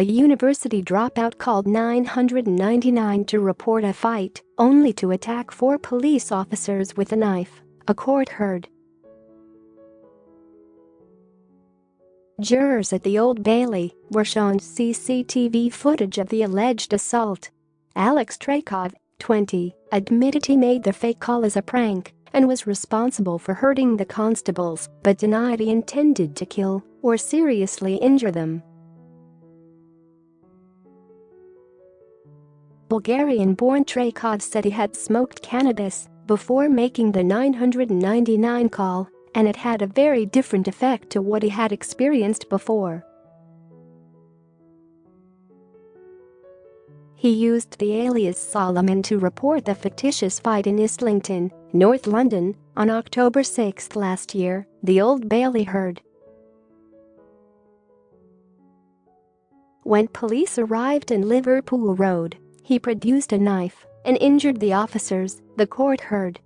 university dropout called 999 to report a fight, only to attack 4 police officers with a knife, a court heard. Jurors at the Old Bailey were shown CCTV footage of the alleged assault. Alex Traykov, 20, admitted he made the fake call as a prank and was responsible for hurting the constables but denied he intended to kill or seriously injure them. Bulgarian-born Traykov said he had smoked cannabis before making the 999 call, and it had a very different effect to what he had experienced before. He used the alias Solomon to report the fictitious fight in Islington, North London, on October 6 last year, the Old Bailey heard. When police arrived in Liverpool Road, he produced a knife and injured the officers, the court heard.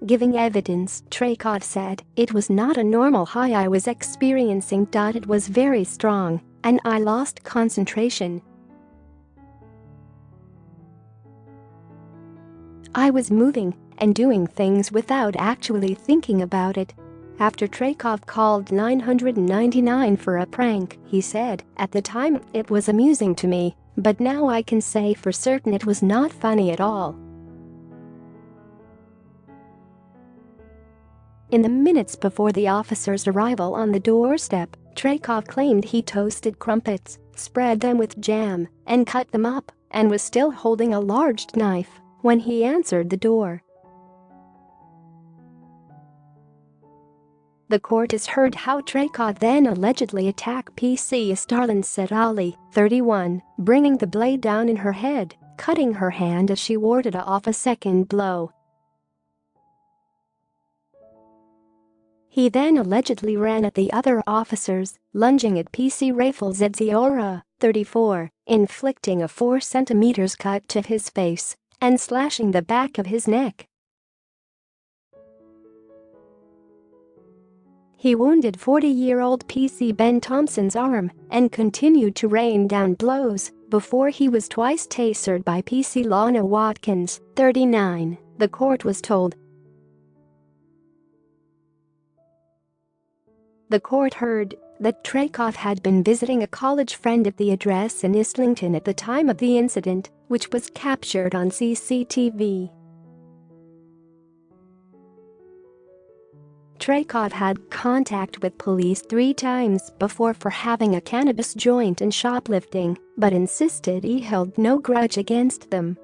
Giving evidence, Traykov said, "It was not a normal high I was experiencing. It was very strong, and I lost concentration. I was moving and doing things without actually thinking about it." After Traykov called 999 for a prank, he said, "At the time it was amusing to me, but now I can say for certain it was not funny at all." In the minutes before the officer's arrival on the doorstep, Traykov claimed he toasted crumpets, spread them with jam, and cut them up, and was still holding a large knife when he answered the door. The court has heard how Traykov then allegedly attacked Pc Istarlin Said-Ali, 31, bringing the blade down in her head, cutting her hand as she warded off a second blow. He then allegedly ran at the other officers, lunging at Pc Rafal Zedziora, 34, inflicting a 4 cm cut to his face and slashing the back of his neck. He wounded 40-year-old Pc Ben Thomson's arm and continued to rain down blows before he was twice tasered by Pc Launa Watkins, 39, the court was told. The court heard that Traykov had been visiting a college friend at the address in Islington at the time of the incident, which was captured on CCTV. Traykov had contact with police 3 times before for having a cannabis joint and shoplifting, but insisted he held no grudge against them.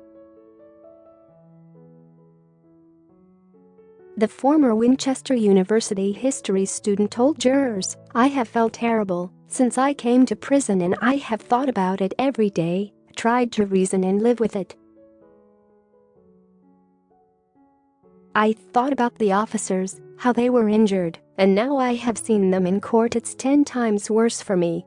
The former Winchester University history student told Jurors, "I have felt terrible since I came to prison and I have thought about it every day, tried to reason and live with it. I thought about the officers, how they were injured, and now I have seen them in court. It's 10 times worse for me.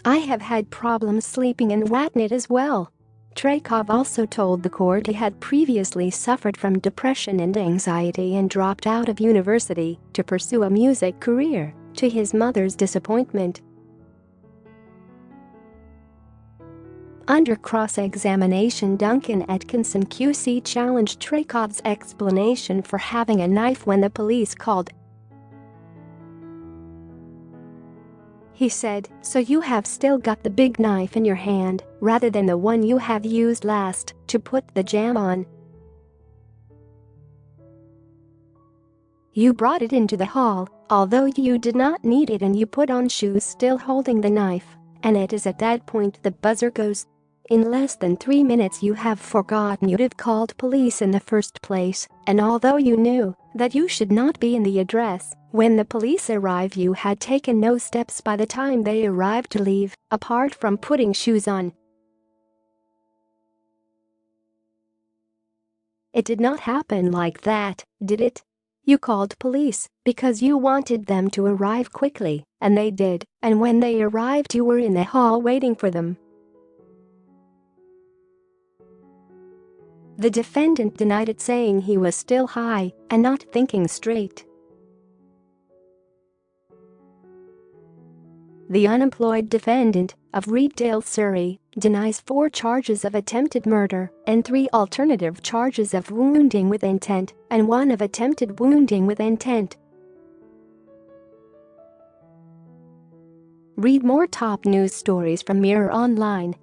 I have had problems sleeping and whatnot as well." Traykov also told the court he had previously suffered from depression and anxiety and dropped out of university to pursue a music career, to his mother's disappointment. Under cross-examination, Duncan Atkinson QC challenged Traykov's explanation for having a knife when the police called. He said, "So you have still got the big knife in your hand, rather than the one you have used last to put the jam on. You brought it into the hall, although you did not need it, and you put on shoes still holding the knife, and it is at that point the buzzer goes. In less than 3 minutes you have forgotten you'd have called police in the first place, and although you knew that you should not be in the address when the police arrive, you had taken no steps by the time they arrived to leave, apart from putting shoes on. It did not happen like that, did it? You called police because you wanted them to arrive quickly, and they did, and when they arrived you were in the hall waiting for them." The defendant denied it, saying he was still high and not thinking straight. The unemployed defendant of Reedale, Surrey, denies 4 charges of attempted murder and 3 alternative charges of wounding with intent and 1 of attempted wounding with intent. Read more top news stories from Mirror Online.